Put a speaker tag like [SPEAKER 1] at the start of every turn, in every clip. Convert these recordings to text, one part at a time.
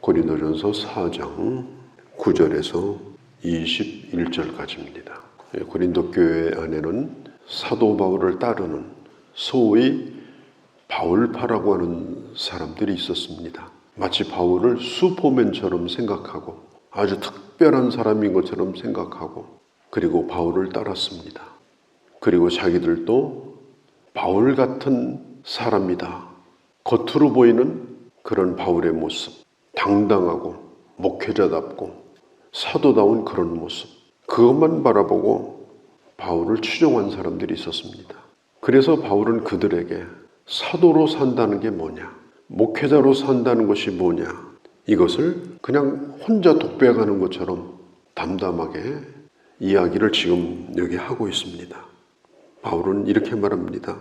[SPEAKER 1] 고린도전서 4장 9절에서 21절까지입니다. 고린도 교회 안에는 사도 바울을 따르는 소위 바울파라고 하는 사람들이 있었습니다. 마치 바울을 슈퍼맨처럼 생각하고 아주 특별한 사람인 것처럼 생각하고 그리고 바울을 따랐습니다. 그리고 자기들도 바울 같은 사람이다. 겉으로 보이는 그런 바울의 모습, 당당하고 목회자답고 사도다운 그런 모습, 그것만 바라보고 바울을 추종한 사람들이 있었습니다. 그래서 바울은 그들에게 사도로 산다는 게 뭐냐, 목회자로 산다는 것이 뭐냐, 이것을 그냥 혼자 독백하는 것처럼 담담하게 이야기를 지금 여기 하고 있습니다. 바울은 이렇게 말합니다.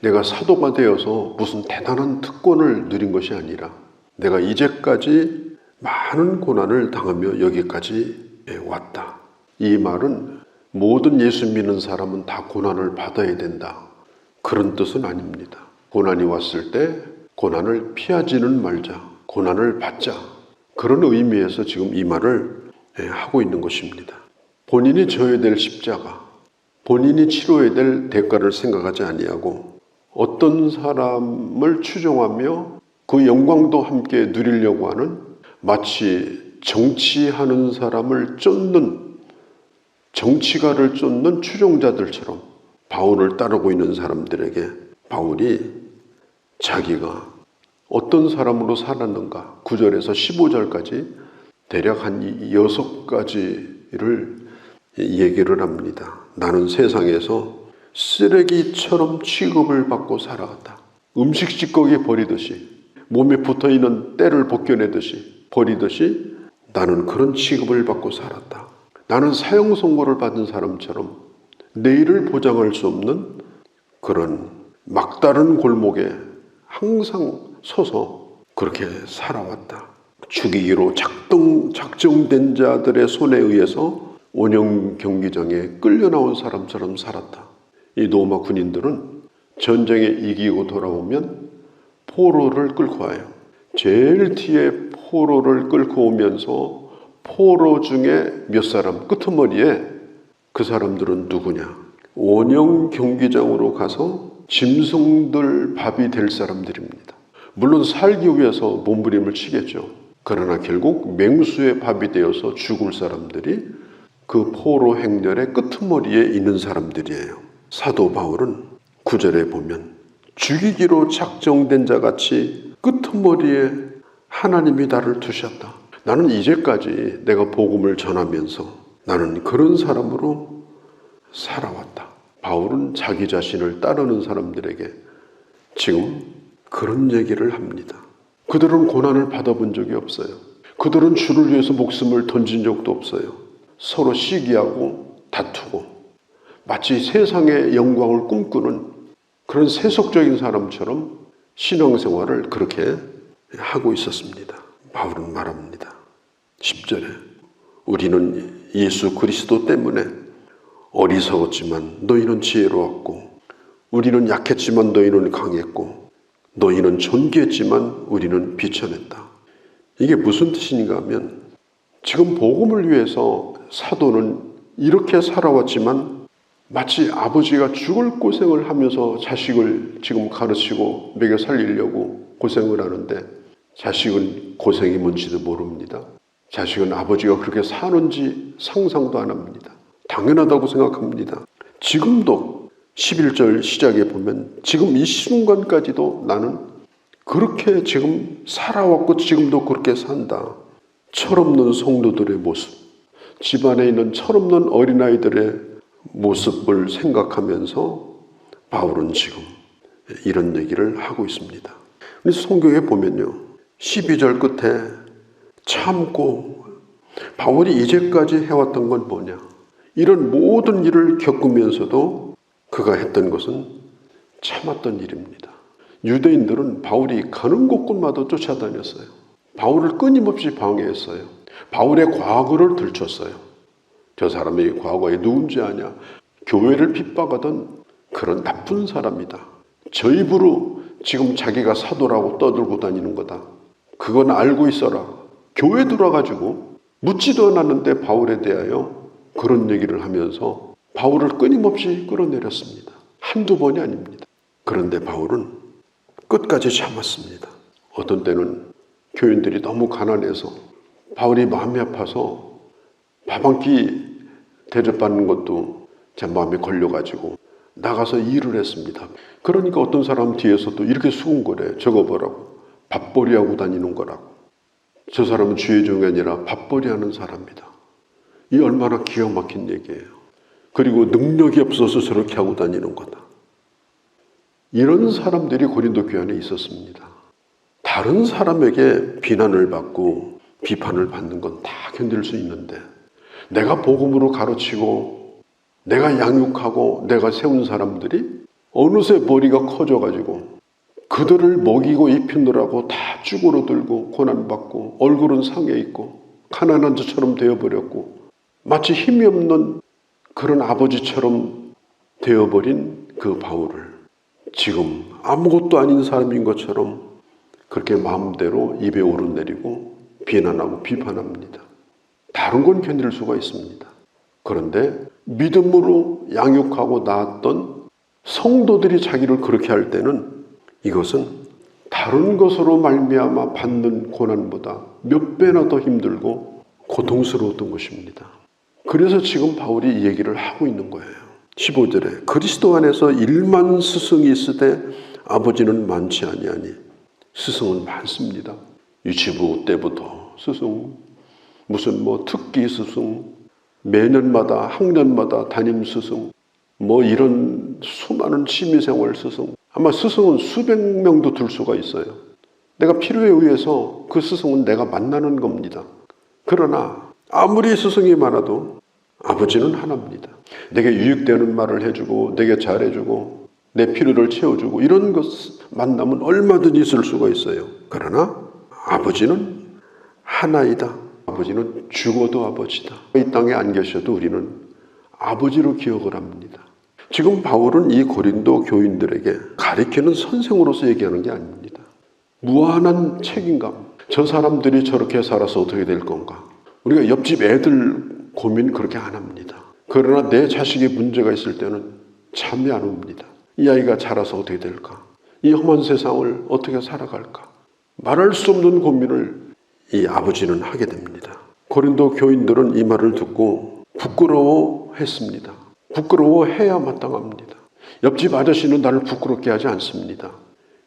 [SPEAKER 1] 내가 사도가 되어서 무슨 대단한 특권을 누린 것이 아니라 내가 이제까지 많은 고난을 당하며 여기까지 왔다. 이 말은 모든 예수 믿는 사람은 다 고난을 받아야 된다, 그런 뜻은 아닙니다. 고난이 왔을 때 고난을 피하지는 말자, 고난을 받자, 그런 의미에서 지금 이 말을 하고 있는 것입니다. 본인이 져야 될 십자가, 본인이 치러야 될 대가를 생각하지 아니하고 어떤 사람을 추종하며 그 영광도 함께 누리려고 하는, 마치 정치하는 사람을 쫓는, 정치가를 쫓는 추종자들처럼 바울을 따르고 있는 사람들에게 바울이 자기가 어떤 사람으로 살았는가, 9절에서 15절까지 대략 한 6가지를 얘기를 합니다. 나는 세상에서 쓰레기처럼 취급을 받고 살아갔다. 음식 찌꺼기 버리듯이, 몸에 붙어있는 때를 벗겨내듯이 버리듯이 나는 그런 취급을 받고 살았다. 나는 사형 선고를 받은 사람처럼 내일을 보장할 수 없는 그런 막다른 골목에 항상 서서 그렇게 살아왔다. 죽이기로 작정된 자들의 손에 의해서 원형 경기장에 끌려 나온 사람처럼 살았다. 이 로마 군인들은 전쟁에 이기고 돌아오면 포로를 끌고 와요. 제일 뒤에 포로를 끌고 오면서 포로 중에 몇 사람 끄트머리에, 그 사람들은 누구냐, 원형 경기장으로 가서 짐승들 밥이 될 사람들입니다. 물론 살기 위해서 몸부림을 치겠죠. 그러나 결국 맹수의 밥이 되어서 죽을 사람들이 그 포로 행렬의 끄트머리에 있는 사람들이에요. 사도 바울은 9절에 보면 죽이기로 작정된 자같이 끄트머리에 하나님이 나를 두셨다. 나는 이제까지 내가 복음을 전하면서 나는 그런 사람으로 살아왔다. 바울은 자기 자신을 따르는 사람들에게 지금 그런 얘기를 합니다. 그들은 고난을 받아본 적이 없어요. 그들은 주를 위해서 목숨을 던진 적도 없어요. 서로 시기하고 다투고 마치 세상의 영광을 꿈꾸는 그런 세속적인 사람처럼 신앙생활을 그렇게 하고 있었습니다. 바울은 말합니다. 10절에 우리는 예수 그리스도 때문에 어리석었지만 너희는 지혜로웠고, 우리는 약했지만 너희는 강했고, 너희는 존귀했지만 우리는 비천했다. 이게 무슨 뜻인가 하면, 지금 복음을 위해서 사도는 이렇게 살아왔지만 마치 아버지가 죽을 고생을 하면서 자식을 지금 가르치고 먹여 살리려고 고생을 하는데, 자식은 고생이 뭔지도 모릅니다. 자식은 아버지가 그렇게 사는지 상상도 안 합니다. 당연하다고 생각합니다. 지금도 11절 시작에 보면 지금 이 순간까지도 나는 그렇게 지금 살아왔고 지금도 그렇게 산다. 철없는 성도들의 모습, 집안에 있는 철없는 어린아이들의 모습을 생각하면서 바울은 지금 이런 얘기를 하고 있습니다. 성경에 보면요, 12절 끝에 참고, 바울이 이제까지 해왔던 건 뭐냐, 이런 모든 일을 겪으면서도 그가 했던 것은 참았던 일입니다. 유대인들은 바울이 가는 곳곳마다 쫓아다녔어요. 바울을 끊임없이 방해했어요. 바울의 과거를 들췄어요. 저 사람이 과거에 누군지 아냐, 교회를 핍박하던 그런 나쁜 사람이다. 저 입으로 지금 자기가 사도라고 떠들고 다니는 거다. 그건 알고 있어라. 교회 들어가지고 묻지도 않았는데 바울에 대하여 그런 얘기를 하면서 바울을 끊임없이 끌어내렸습니다. 한두 번이 아닙니다. 그런데 바울은 끝까지 참았습니다. 어떤 때는 교인들이 너무 가난해서 바울이 마음이 아파서 밥 한 끼 대접받는 것도 제 마음에 걸려가지고 나가서 일을 했습니다. 그러니까 어떤 사람 뒤에서도 이렇게 수군거려. 저거 보라고. 밥벌이 하고 다니는 거라고. 저 사람은 주의 종이 아니라 밥벌이 하는 사람이다. 이 얼마나 기가 막힌 얘기예요. 그리고 능력이 없어서 저렇게 하고 다니는 거다. 이런 사람들이 고린도 교회 안에 있었습니다. 다른 사람에게 비난을 받고 비판을 받는 건 다 견딜 수 있는데 내가 복음으로 가르치고 내가 양육하고 내가 세운 사람들이 어느새 머리가 커져가지고 그들을 먹이고 입히느라고 다 쭈그러들고 고난받고 얼굴은 상해 있고 가난한 자처럼 되어버렸고 마치 힘이 없는 그런 아버지처럼 되어버린 그 바울을 지금 아무것도 아닌 사람인 것처럼 그렇게 마음대로 입에 오르내리고 비난하고 비판합니다. 다른 건 견딜 수가 있습니다. 그런데 믿음으로 양육하고 낳았던 성도들이 자기를 그렇게 할 때는 이것은 다른 것으로 말미암아 받는 고난보다 몇 배나 더 힘들고 고통스러웠던 것입니다. 그래서 지금 바울이 이 얘기를 하고 있는 거예요. 15절에 그리스도 안에서 1만 스승이 있으되 아버지는 많지 아니하니. 스승은 많습니다. 유치부 때부터 스승, 무슨 특기 스승, 매년마다 학년마다 담임 스승, 이런 수많은 취미생활 스승, 아마 스승은 수백 명도 둘 수가 있어요. 내가 필요에 의해서 그 스승은 내가 만나는 겁니다. 그러나 아무리 스승이 많아도 아버지는 하나입니다. 내게 유익되는 말을 해주고 내게 잘해주고 내 필요를 채워주고 이런 것 만나면 얼마든지 있을 수가 있어요. 그러나 아버지는 하나이다. 아버지는 죽어도 아버지다. 이 땅에 안 계셔도 우리는 아버지로 기억을 합니다. 지금 바울은 이 고린도 교인들에게 가리키는 선생으로서 얘기하는 게 아닙니다. 무한한 책임감. 저 사람들이 저렇게 살아서 어떻게 될 건가. 우리가 옆집 애들 고민 그렇게 안 합니다. 그러나 내 자식이 문제가 있을 때는 잠이 안 옵니다. 이 아이가 자라서 어떻게 될까? 이 험한 세상을 어떻게 살아갈까? 말할 수 없는 고민을 이 아버지는 하게 됩니다. 고린도 교인들은 이 말을 듣고 부끄러워했습니다. 부끄러워해야 마땅합니다. 옆집 아저씨는 나를 부끄럽게 하지 않습니다.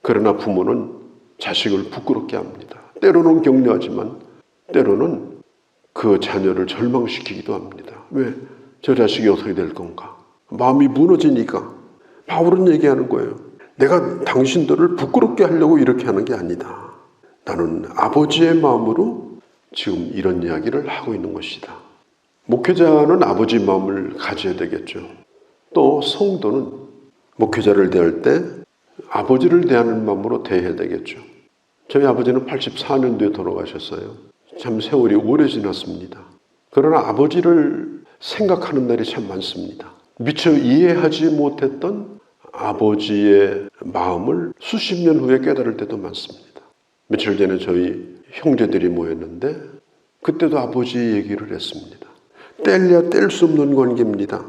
[SPEAKER 1] 그러나 부모는 자식을 부끄럽게 합니다. 때로는 격려하지만 때로는 그 자녀를 절망시키기도 합니다. 왜? 저 자식이 어떻게 될 건가? 마음이 무너지니까. 바울은 얘기하는 거예요. 내가 당신들을 부끄럽게 하려고 이렇게 하는 게 아니다. 나는 아버지의 마음으로 지금 이런 이야기를 하고 있는 것이다. 목회자는 아버지 마음을 가져야 되겠죠. 또 성도는 목회자를 대할 때 아버지를 대하는 마음으로 대해야 되겠죠. 저희 아버지는 84년도에 돌아가셨어요. 참 세월이 오래 지났습니다. 그러나 아버지를 생각하는 날이 참 많습니다. 미처 이해하지 못했던 아버지의 마음을 수십 년 후에 깨달을 때도 많습니다. 며칠 전에 저희 형제들이 모였는데 그때도 아버지 얘기를 했습니다. 뗄래야 뗄 수 없는 관계입니다.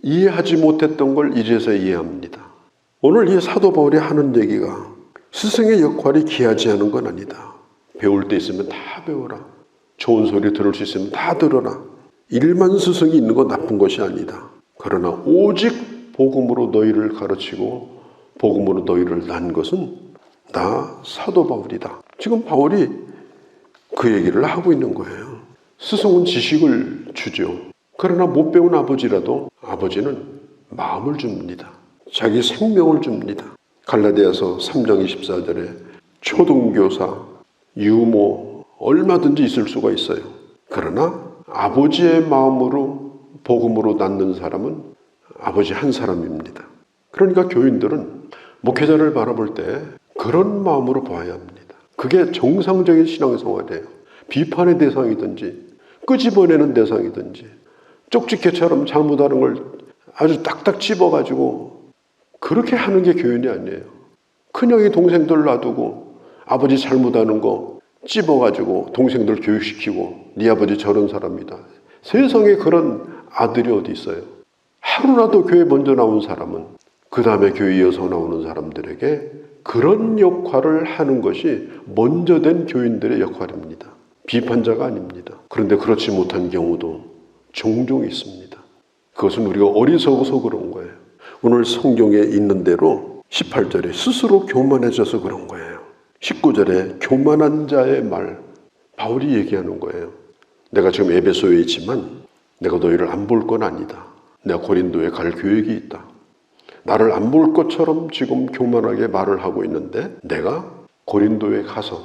[SPEAKER 1] 이해하지 못했던 걸 이제서 이해합니다. 오늘 이 사도 바울이 하는 얘기가 스승의 역할이 귀하지 않은 건 아니다. 배울 때 있으면 다 배워라. 좋은 소리 들을 수 있으면 다 들어라. 1만 스승이 있는 건 나쁜 것이 아니다. 그러나 오직 복음으로 너희를 가르치고 복음으로 너희를 낳은 것은 나 사도 바울이다. 지금 바울이 그 얘기를 하고 있는 거예요. 스승은 지식을 주죠. 그러나 못 배운 아버지라도 아버지는 마음을 줍니다. 자기 생명을 줍니다. 갈라디아서 3장 24절에 초등교사, 유모 얼마든지 있을 수가 있어요. 그러나 아버지의 마음으로 복음으로 낳는 사람은 아버지 한 사람입니다. 그러니까 교인들은 목회자를 바라볼 때 그런 마음으로 봐야 합니다. 그게 정상적인 신앙생활이에요. 비판의 대상이든지 끄집어내는 대상이든지 쪽집게처럼 잘못하는 걸 아주 딱딱 집어가지고 그렇게 하는 게 교인이 아니에요. 큰형이 동생들 놔두고 아버지 잘못하는 거 찝어가지고 동생들 교육시키고 네 아버지 저런 사람이다. 세상에 그런 아들이 어디 있어요? 하루라도 교회 먼저 나온 사람은 그 다음에 교회 이어서 나오는 사람들에게 그런 역할을 하는 것이 먼저 된 교인들의 역할입니다. 비판자가 아닙니다. 그런데 그렇지 못한 경우도 종종 있습니다. 그것은 우리가 어리석어서 그런 거예요. 오늘 성경에 있는 대로 18절에 스스로 교만해져서 그런 거예요. 19절에 교만한 자의 말, 바울이 얘기하는 거예요. 내가 지금 에베소에 있지만 내가 너희를 안 볼 건 아니다. 내가 고린도에 갈 계획이 있다. 나를 안 볼 것처럼 지금 교만하게 말을 하고 있는데 내가 고린도에 가서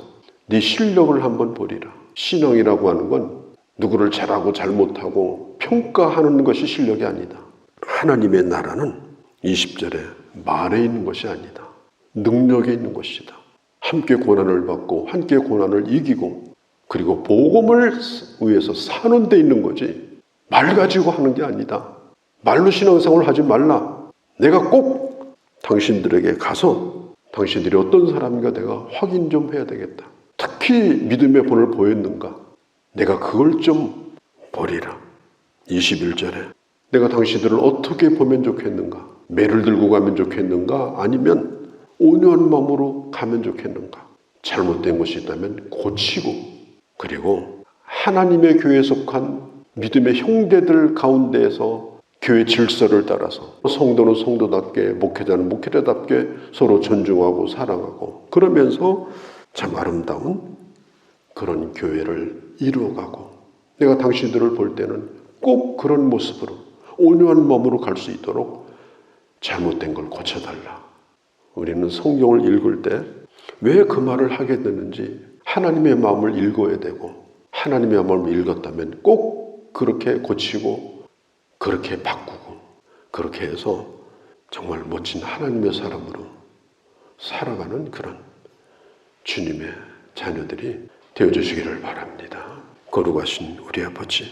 [SPEAKER 1] 네 실력을 한번 보리라. 신앙이라고 하는 건 누구를 잘하고 잘못하고 평가하는 것이 실력이 아니다. 하나님의 나라는 20절에 말에 있는 것이 아니다. 능력에 있는 것이다. 함께 고난을 받고 함께 고난을 이기고 그리고 복음을 위해서 사는 데 있는 거지 말 가지고 하는 게 아니다. 말로 신앙생활을 하지 말라. 내가 꼭 당신들에게 가서 당신들이 어떤 사람인가 내가 확인 좀 해야 되겠다. 특히 믿음의 본을 보였는가? 내가 그걸 좀 보리라. 21절에 내가 당신들을 어떻게 보면 좋겠는가? 매를 들고 가면 좋겠는가? 아니면 온유한 마음으로 가면 좋겠는가? 잘못된 것이 있다면 고치고 그리고 하나님의 교회에 속한 믿음의 형제들 가운데에서 교회 질서를 따라서 성도는 성도답게 목회자는 목회자답게 서로 존중하고 사랑하고 그러면서 참 아름다운 그런 교회를 이루어가고 내가 당신들을 볼 때는 꼭 그런 모습으로 온유한 마음으로 갈 수 있도록 잘못된 걸 고쳐달라. 우리는 성경을 읽을 때 왜 그 말을 하게 되는지 하나님의 마음을 읽어야 되고 하나님의 마음을 읽었다면 꼭 그렇게 고치고 그렇게 바꾸고 그렇게 해서 정말 멋진 하나님의 사람으로 살아가는 그런 주님의 자녀들이 되어주시기를 바랍니다. 거룩하신 우리 아버지,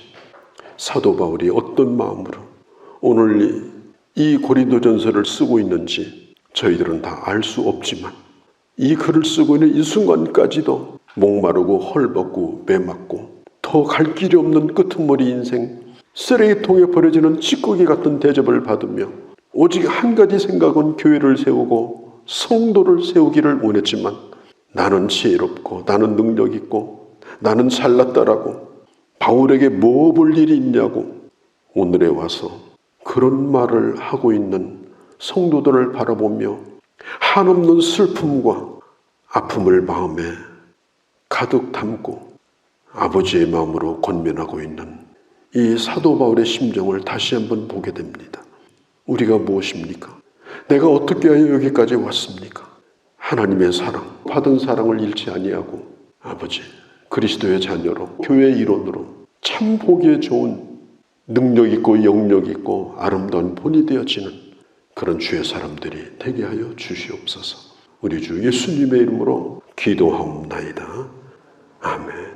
[SPEAKER 1] 사도 바울이 어떤 마음으로 오늘 이 고린도전서를 쓰고 있는지 저희들은 다 알 수 없지만 이 글을 쓰고 있는 이 순간까지도 목마르고 헐벗고 매맞고 더 갈 길이 없는 끄트머리 인생 쓰레기통에 버려지는 찌꺼기 같은 대접을 받으며 오직 한 가지 생각은 교회를 세우고 성도를 세우기를 원했지만 나는 지혜롭고 나는 능력 있고 나는 잘났다라고 바울에게 뭐 볼 일이 있냐고 오늘에 와서 그런 말을 하고 있는 성도들을 바라보며 한없는 슬픔과 아픔을 마음에 가득 담고 아버지의 마음으로 권면하고 있는 이 사도 바울의 심정을 다시 한번 보게 됩니다. 우리가 무엇입니까? 내가 어떻게 하여 여기까지 왔습니까? 하나님의 사랑, 받은 사랑을 잃지 아니하고 아버지, 그리스도의 자녀로 교회의 일원으로 참 보기에 좋은 능력 있고 영역 있고 아름다운 본이 되어지는 그런 주의 사람들이 되게 하여 주시옵소서. 우리 주 예수님의 이름으로 기도하옵나이다. 아멘.